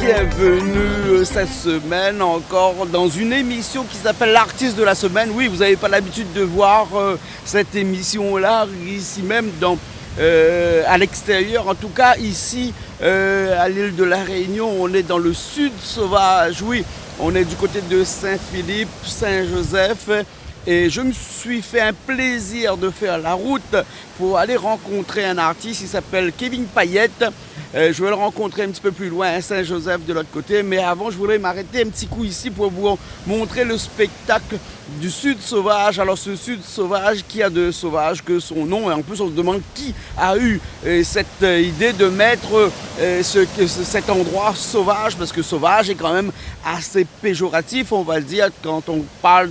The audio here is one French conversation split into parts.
Bienvenue cette semaine encore dans une émission qui s'appelle l'Artiste de la Semaine. Oui, vous n'avez pas l'habitude de voir cette émission-là ici même à l'extérieur. En tout cas, ici, à l'île de la Réunion, on est dans le sud sauvage. Oui, on est du côté de Saint-Philippe, Saint-Joseph. Et je me suis fait un plaisir de faire la route pour aller rencontrer un artiste. Il s'appelle Kevin Payette. Je vais le rencontrer un petit peu plus loin à Saint-Joseph de l'autre côté. Mais avant, je voudrais m'arrêter un petit coup ici pour vous montrer le spectacle du Sud Sauvage. Alors ce Sud Sauvage, qui a de sauvage que son nom? Et en plus, on se demande qui a eu cette idée de mettre cet endroit sauvage. Parce que sauvage est quand même assez péjoratif, on va le dire. Quand on parle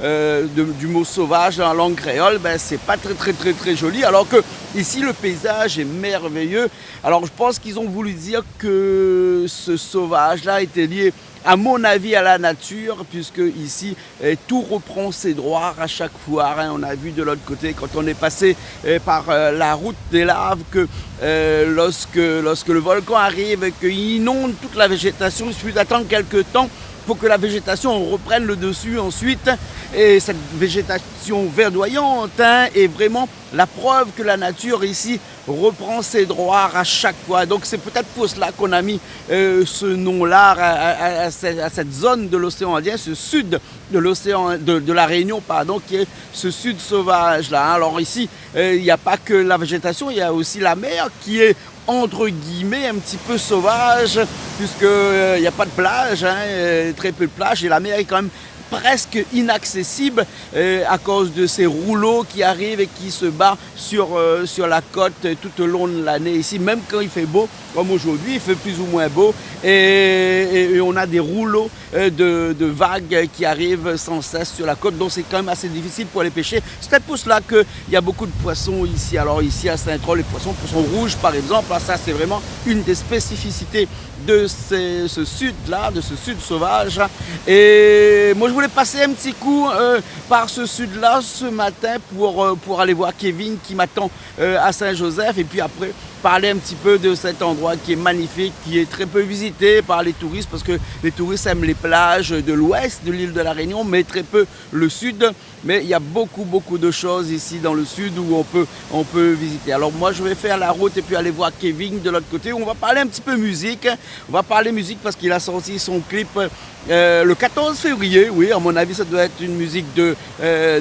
du mot sauvage dans la langue créole, ben, c'est pas très joli. Alors que ici, le paysage est merveilleux. Alors je pense qu'ils ont voulu dire que ce sauvage-là était lié, à mon avis, à la nature, puisque ici, tout reprend ses droits à chaque fois. On a vu de l'autre côté, quand on est passé par la route des laves, que lorsque le volcan arrive et qu'il inonde toute la végétation, il suffit d'attendre quelques temps pour que la végétation reprenne le dessus ensuite. Et cette végétation verdoyante est vraiment la preuve que la nature ici reprend ses droits à chaque fois. Donc c'est peut-être pour cela qu'on a mis ce nom-là à cette zone de l'océan Indien, ce sud de l'océan de la Réunion, pardon, qui est ce sud sauvage-là. Alors ici, il n'y a pas que la végétation, il y a aussi la mer qui est entre guillemets un petit peu sauvage, puisqu'il n'y a pas de plage, très peu de plage, et la mer est quand même presque inaccessible à cause de ces rouleaux qui arrivent et qui se battent sur la côte tout au long de l'année ici, même quand il fait beau, comme aujourd'hui, il fait plus ou moins beau, et on a des rouleaux de vagues qui arrivent sans cesse sur la côte, donc c'est quand même assez difficile pour les pêcher. C'est peut-être pour cela qu'il y a beaucoup de poissons ici. Alors ici à Saint-Troll, les poissons rouges par exemple, ça c'est vraiment une des spécificités de ce sud-là, de ce sud sauvage. Et moi je voulais passer un petit coup par ce sud-là ce matin pour aller voir Kevin qui m'attend à Saint-Joseph, et puis après parler un petit peu de cet endroit qui est magnifique, qui est très peu visité par les touristes, parce que les touristes aiment les plages de l'ouest de l'île de la Réunion, mais très peu le sud. Mais il y a beaucoup de choses ici dans le sud où on peut visiter. Alors moi je vais faire la route et puis aller voir Kevin de l'autre côté, où on va parler un petit peu musique. On va parler musique parce qu'il a sorti son clip le 14 février. Oui, à mon avis ça doit être une musique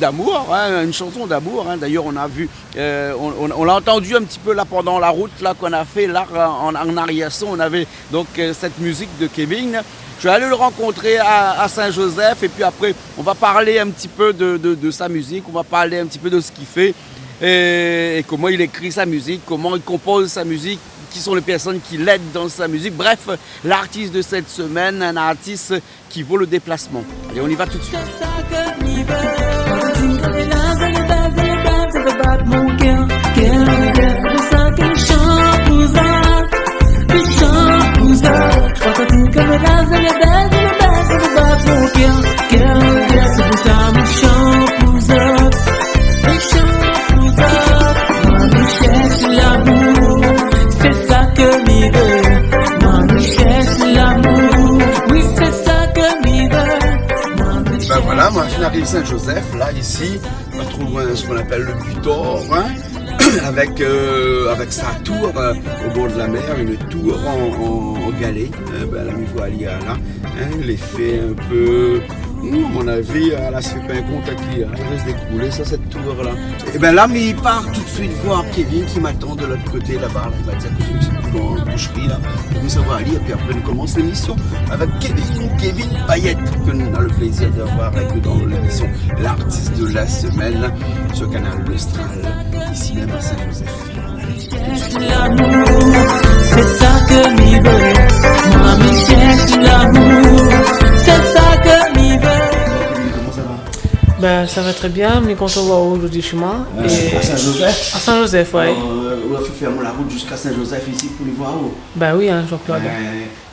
d'amour, une chanson d'amour. D'ailleurs on a vu, on l'a entendu un petit peu là pendant la route là qu'on a fait là en arrière-son. On avait donc cette musique de Kevin. Je vais aller le rencontrer à Saint-Joseph, et puis après on va parler un petit peu de sa musique, on va parler un petit peu de ce qu'il fait et comment il écrit sa musique, comment il compose sa musique, qui sont les personnes qui l'aident dans sa musique. Bref, l'artiste de cette semaine, un artiste qui vaut le déplacement. Allez, on y va tout de suite. Voilà, moi j'arrive Saint-Joseph, là ici, pas trop loin de ce qu'on appelle le Butor, avec sa tour au bord de la mer, une tour en galets, la mi voilière là, l'effet un peu À mon avis, là, ça fait pas un contact qui reste d'écrouler, ça, cette tour-là. Et bien là, mais il part tout de suite voir Kevin qui m'attend de l'autre côté là-bas. Il m'a dit que j'ai une petite boucherie là. Donc ça va aller, et puis après, on commence l'émission avec Kevin Payette, que nous avons le plaisir d'avoir avec nous dans l'émission L'artiste de la semaine sur Canal Austral, ici même à Saint-Joseph. L'amour, c'est ça que m'y veut. Moi, me cherche l'amour, c'est ça que m'y veut. Comment ça va? Ben, ça va très bien, mais quand on va aujourd'hui chez moi. À Saint-Joseph? À Saint-Joseph, oui. On a fait faire la route jusqu'à Saint-Joseph ici pour le voir. Ben oui, hein, Jean-Claude.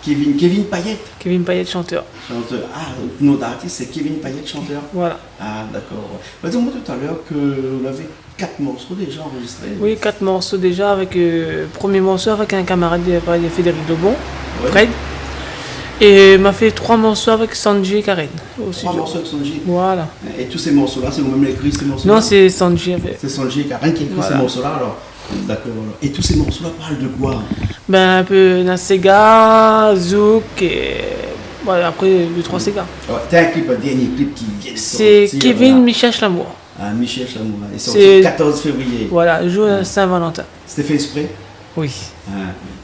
Kevin Payette. Kevin Payette, chanteur. Chanteur. Ah, le nom d'artiste, c'est Kevin Payette, chanteur. Voilà. Ah, d'accord. Bah, dis-moi tout à l'heure que vous avez 4 morceaux déjà enregistrés. Oui, 4 morceaux déjà, avec premier morceau avec un camarade de Frédéric Lebon, Ouais. Fred. Et m'a fait 3 morceaux avec Sanji et Karen. 3 morceaux avec Sanji. Voilà. Et tous ces morceaux-là, c'est vous-même écrit ces morceaux-là? Non, c'est Sanji. C'est Sanji et Karen qui écrit Voilà. ces morceaux-là alors. D'accord. Et tous ces morceaux-là parlent de quoi? Ben, un peu Sega, Zouk et. Voilà, après 2-3 Sega. Ouais, t'as un clip, un dernier clip qui vient de C'est sortir, Kevin là. Michel Lamour. Ah, Michel Chamour. Il est C'est- sorti le 14 février. Voilà, le jour de Saint-Valentin. C'était fait exprès? Oui. Ah,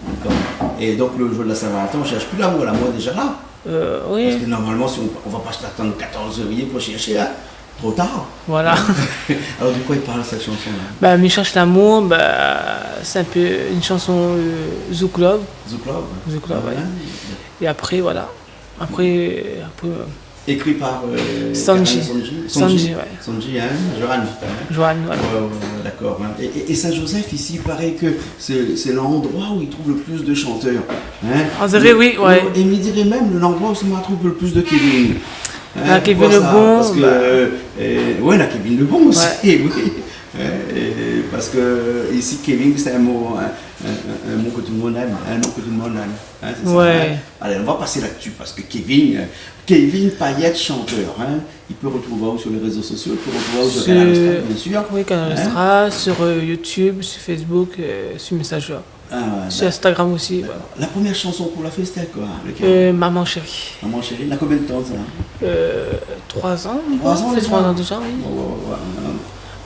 d'accord. Et donc le jour de la Saint-Valentin, on ne cherche plus l'amour est déjà là. Oui. Parce que normalement, si on ne va pas attendre le 14 février pour chercher, hein, trop tard. Voilà. Alors de quoi il parle cette chanson-là? Bah, Michel Lamour, bah, c'est un peu une chanson Zouk Love. Zouk Love? Zouk Love, Ah, ouais. ouais. Et après, voilà. Après Écrit par Sanji. Karen Sanji, ouais. Sanji, hein, Johan. Joanne, voilà. Ouais, d'accord. Hein. Et Saint-Joseph, ici, il paraît que c'est l'endroit où il trouve le plus de chanteurs. Hein. On dirait, oui, ouais. Et il me dirait même l'endroit où il trouve le plus de Kevin. Hein, Ah, Kevin pourquoi Le ça? Bon, Parce que, bah. ouais, la Kevin Le Bon aussi, Ouais. oui. Parce que ici, Kevin, c'est un mot, un mot que tout le monde aime, un nom que tout le monde aime. Hein, c'est ça, Ouais. hein. Allez, on va passer là-dessus parce que Kevin Payette, chanteur, hein, il peut retrouver où sur les réseaux sociaux, il peut retrouver où sur Canal Austral, bien sûr. Oui, Canal Hein. Austral, sur YouTube, sur Facebook, sur Messenger. Ah, ouais, Sur Instagram aussi. Voilà. la première chanson qu'on l'a fait, c'était quoi? Lequel? Maman chérie. Maman chérie, il a combien de temps ça? 3 ans. 3 ans Ça fait déjà? 3 ans déjà, oui.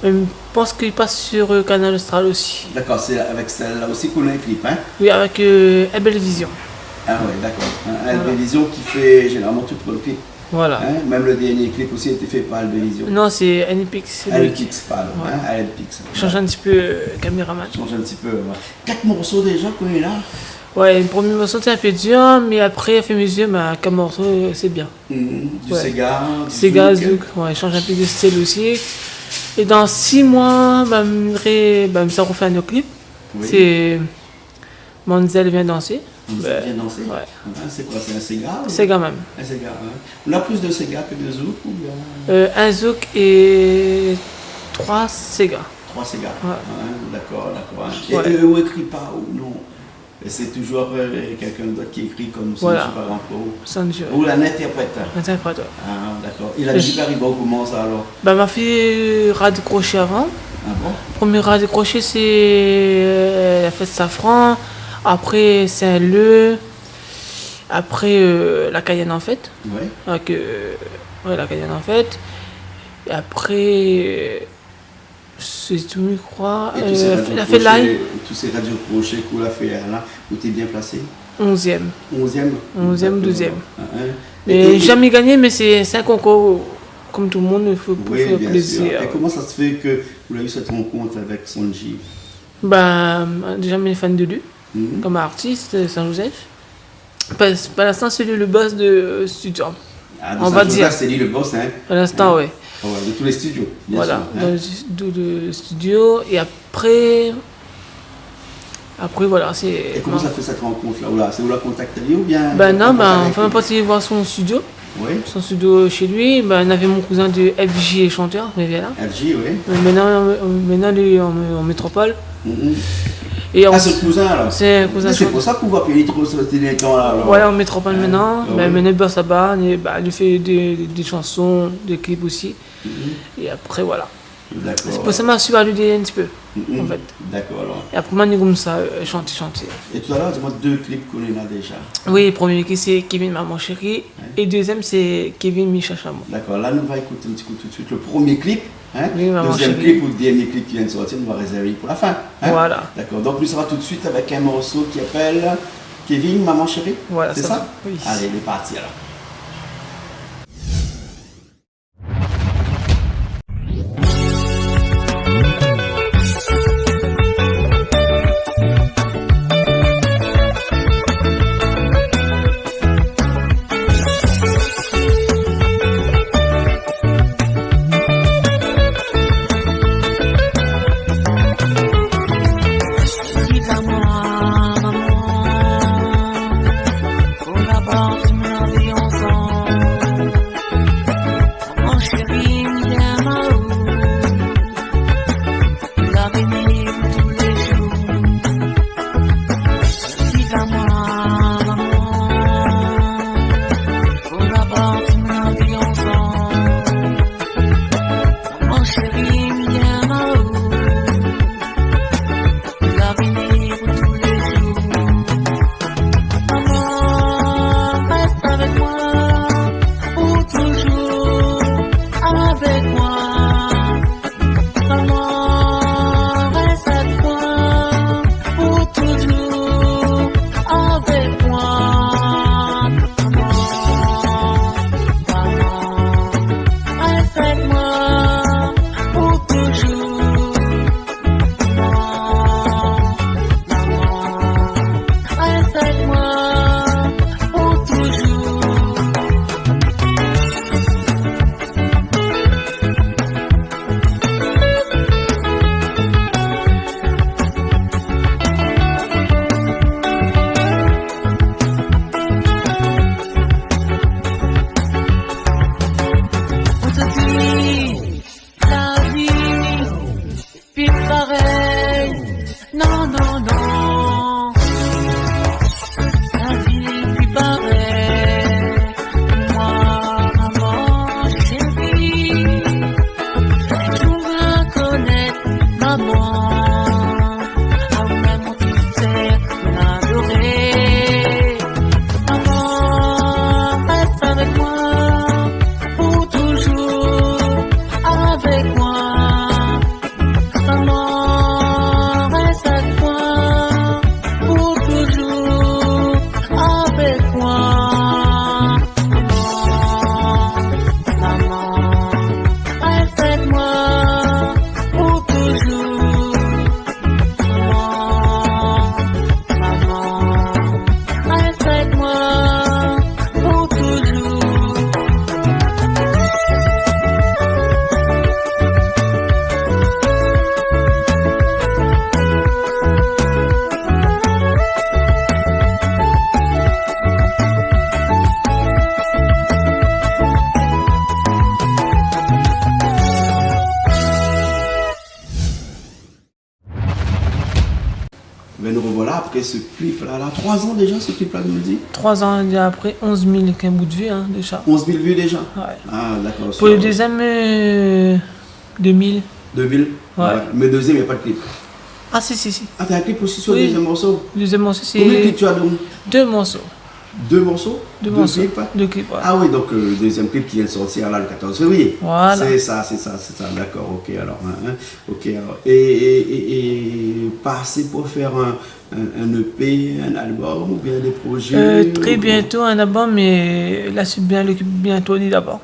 Je pense qu'il passe sur Canal Austral aussi. D'accord, c'est avec celle-là aussi qu'on a un clip, hein? Oui, avec Belle Vision. Ah ouais, d'accord. Albévision qui fait généralement tout le clip. Voilà. Hein? Même le dernier clip aussi a été fait par Albévision. Non, c'est NPX. Alpix, pardon. Ouais. Hein? Alpix. Change un petit peu caméraman. Change un petit peu. Ouais. 4 morceaux déjà qu'on est là. Ouais, le premier morceau c'était un peu dur, mais après, à fait mes yeux, ma 4 morceaux, c'est bien. Du Ouais. Sega. Du Sega, Zouk. Zouk, ouais, change un peu de style aussi. Et dans 6 mois, ça refait un autre clip. Oui. C'est Manzel vient danser. Vous Ouais. avez bien dansé. Ouais. Hein, c'est quoi? C'est un Sega? ou- Sega même. Un Sega. Hein? On a plus de Sega que de Zouk ou bien Un Zouk et 3 Sega. 3 Sega. Ouais. Hein, d'accord, d'accord. Hein. Et Ouais. eux, on écrit pas ou non? Et c'est toujours quelqu'un d'autre qui écrit comme ça, Voilà. je sais pas encore. Sanji. Ou la interprète. Interprète, ouais. Ah, d'accord. Et la musique arrive comment ça alors? Bah, ma fille a décroché avant. Ah bon? Premier rat décroché, c'est la fête Safran. Après, c'est un Le. Après, la Cayenne en fête. Ouais. Avec, ouais, la Cayenne en fête. Et après, c'est tout, je crois. Et tous ces radios La fête live, tous ces radios crochets qu'on a fait là, où tu es bien placé? 11e. 11e? 11e, 12e. Ah, hein. Mais jamais gagné, mais c'est un concours. Comme tout le monde, il faut Oui, faire bien plaisir. sûr. Et comment ça se fait que vous avez eu cette rencontre avec Sanji? Ben, déjà, mes fans de lui, Mhm. comme artiste, Saint-Joseph. Pour l'instant, c'est lui le boss de studio. Ah, de on va Saint-Joseph, dire. c'est lui le boss, hein? Pour l'instant, oui. Ah ouais, de tous les studios, bien Voilà, sûr. dans Hein? le studio. Et après, voilà, c'est. Et comment ça fait cette rencontre-là? C'est où la contacté ou bien? Ben non, contact avec on fait lui? même pas voir son studio. Oui, Son studio chez lui. Ben, on avait mon cousin de FJ et chanteur, mais voilà. FJ, oui. Maintenant, lui, en métropole. Mhm. Et Ah, c'est le cousin alors? c'est un cousin Mais c'est chanteur. pour ça qu'on voit plus trop sur les temps là. Alors. Ouais, en métropole maintenant. Ah, Ben, ouais. maintenant, il bosse là-bas. Il fait des chansons, des clips aussi. Mhm. Et après, voilà. D'accord. C'est pour ça que je suis allé un petit peu, en fait. D'accord, alors. Et après, moi, comme ça, chanter. Et tout à l'heure, dis-moi 2 clips qu'on a déjà. Oui, le premier qui c'est Kevin Maman Chérie, et le deuxième c'est Kevin Micha Chamon. D'accord, là, nous va écouter un petit coup tout de suite le premier clip. Hein? Oui, Maman Deuxième Chérie. clip ou le dernier clip qui vient de sortir, on va réserver pour la fin. Hein? Voilà. D'accord, donc nous sera tout de suite avec un morceau qui appelle Kevin Maman Chérie. Voilà, c'est ça ça va. Oui. Allez, il est parti alors. Ben nous revoilà après ce clip-là. 3 ans déjà, ce clip-là, nous le dit 3 ans déjà après, 11 000 qu'un bout de vue, hein, déjà. 11 000 vues déjà. Ouais. Ah, d'accord. Pour le deuxième, 2000. 2000 Ouais. Mais deuxième, il n'y a pas de clip. Ah, si. Ah, t'as un clip aussi sur Oui. le deuxième morceau. Le deuxième morceau, c'est Combien de clips tu as donc 2 morceaux. 2 morceaux Deux morceaux. clips hein? 2 clips, ouais. Ah oui, donc le deuxième clip qui vient de sortir là le 14 février. Voilà. C'est ça. D'accord, ok alors. Ok alors. Et passer pour faire un EP, un album ou bien des projets Très bientôt un album, mais là c'est bien le clip bientôt d'abord.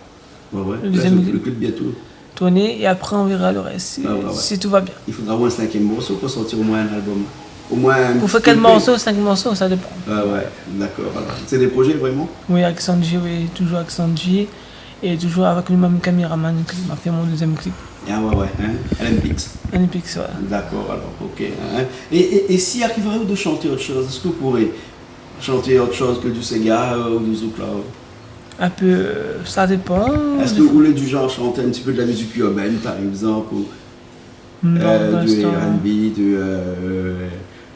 Ouais. Le Là, deuxième le clip bientôt. Tourner et après on verra le reste Ouais. si tout va bien. Il faudra au moins un 5e morceau pour sortir au moins un album. Au moins un Pour faire petit quel EP. morceau, 5 morceaux, ça dépend. Ouais, d'accord. Alors, c'est des projets vraiment Oui, avec Sanji, oui, toujours avec Sanji. Et toujours avec le même caméraman qui m'a fait mon deuxième clip. Ah ouais, hein? LMPix. Olympics, ouais. D'accord, alors, ok. Hein. Et s'il arriverait de chanter autre chose, est-ce que vous pourrez chanter autre chose que du Sega ou du Zouk là? Un peu, ça dépend. Est-ce que vous voulez du genre chanter un petit peu de la musique urbaine par exemple ou Non, du l'instant, R&B,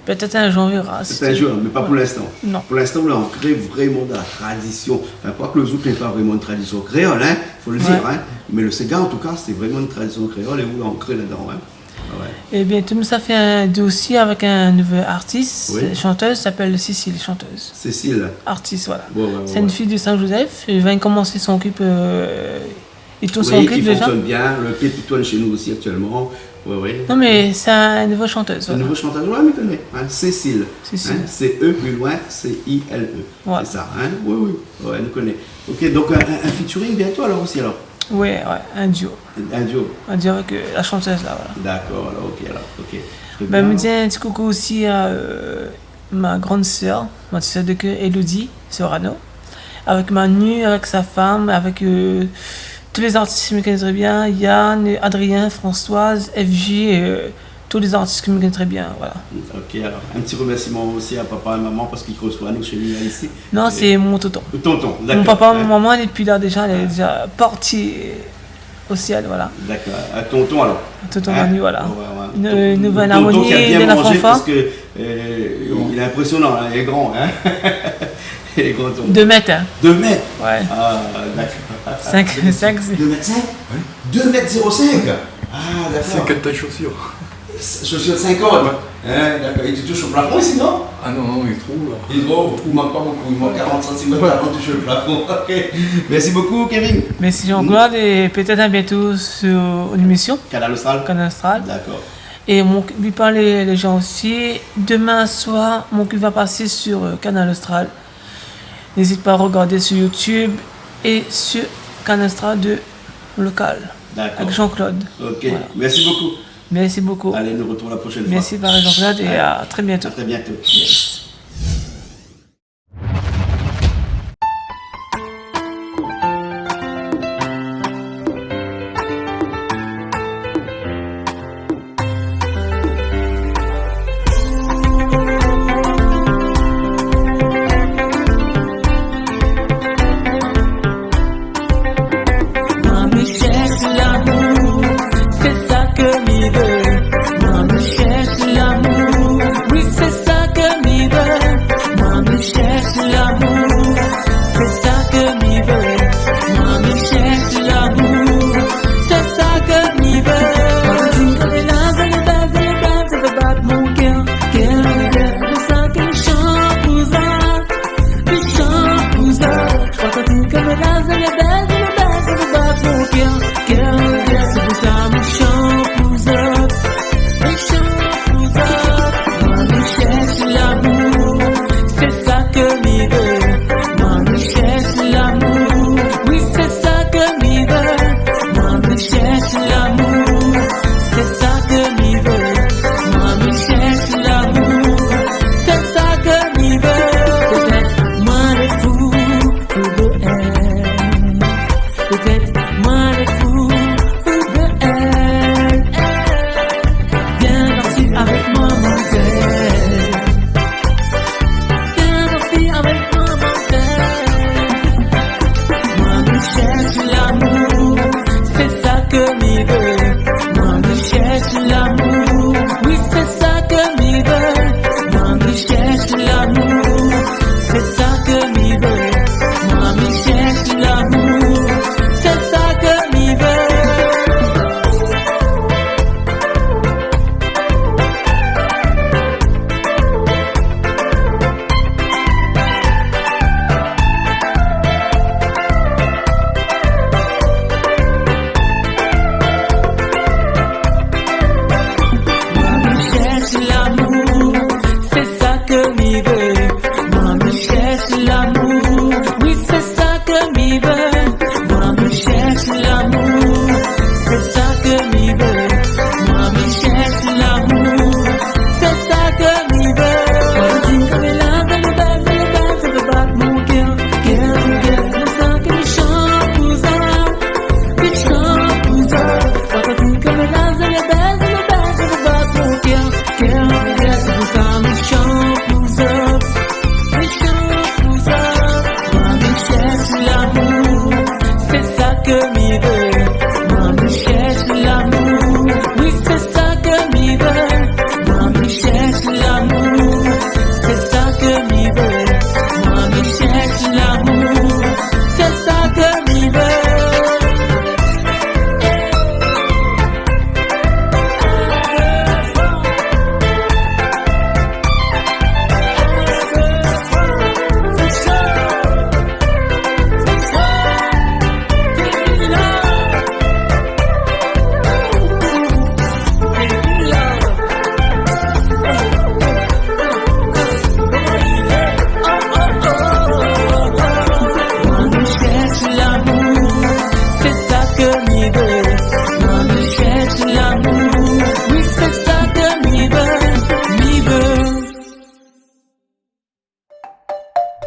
Peut-être un jour on verra. C'est un jour, mais pas pour l'instant. Non. Pour l'instant, là, on crée vraiment de la tradition. Enfin, quoique le zouk n'est pas vraiment une tradition créole, hein, faut le dire. Hein. Mais le Sega, en tout cas, c'est vraiment une tradition créole et vous l'ancrez là-dedans. Hein. Ah ouais. Et bientôt, nous, ça fait un dossier avec un nouveau artiste, Oui. chanteuse, s'appelle Cécile, chanteuse. Cécile. Artiste, voilà. Ouais, C'est une fille de Saint-Joseph. Elle vient commencer son clip. Il tourne son Oui, clip qui déjà. fonctionne bien. Le clip il tourne chez nous aussi actuellement. Oui, oui. Non, mais c'est un nouveau chanteuse. C'est un Voilà. nouveau chanteur, ouais, mais connais. Hein, Cécile. Cécile. Hein, C-E plus loin, C-I-L-E. Ouais. C'est ça, hein? Oui, oui. Ouais, elle nous connaît. Ok, donc un featuring bientôt alors aussi alors? Ouais, un duo. Un duo. Un duo avec la chanteuse là, voilà. D'accord, alors ok, alors, ok. Très Ben, bien. me dis un petit coucou aussi à ma grande sœur, ma petite sœur de cœur, Elodie Sorano, avec Manu, avec sa femme, avec tous les artistes qui me connaissent très bien, Yann, Adrien, Françoise, FJ, tous les artistes qui me connaissent très bien, voilà. Ok, alors un petit remerciement aussi à papa et maman parce qu'ils reçoivent nous chez lui là, ici. Non, Et- c'est mon tonton. Tonton, d'accord. Mon papa, hein. ma maman, elle est plus là déjà, elle est déjà partie au ciel, voilà. D'accord, à tonton alors. Tonton Hein? Manu, voilà. Ouais, ouais. Une nouvelle Tonton harmonie qui a bien de la mangé fanfare. parce que il est impressionnant, hein, il est grand. Hein. Il est grand tonton. 2 mètres, hein. 2 mètres. Ouais. Ah, d'accord. 5, 5, 2 mètres 5 2 mètres 05. Ah, d'accord. 50 tailles de chaussures. Chaussures de 50. Hein, d'accord. Et tu touches au plafond ici, non? Ah non, non, il est trop là. Il est gros, il manque pas beaucoup, il manque 40 cm avant de toucher le plafond. Ok. Merci beaucoup, Kevin. Merci Jean-Claude et peut-être à bientôt sur une émission, Canal Austral. Canal Astral. D'accord. Et mon lui parler les gens aussi. Demain soir, mon cul va passer sur Canal Austral. N'hésite pas à regarder sur YouTube et sur Canal Astral de local D'accord. avec Jean-Claude. Ok. Voilà. Merci beaucoup. Merci beaucoup. Allez, nous retrouvons la prochaine fois. Merci par Jean-Claude et à très bientôt. À très bientôt. Moi, me cherche l'amour, c'est ça que m'y veut. Moi, me cherche l'amour, oui, c'est ça que m'y veut.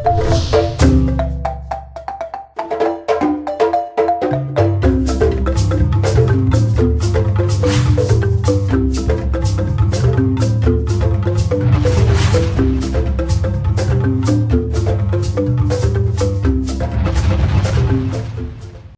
Bye.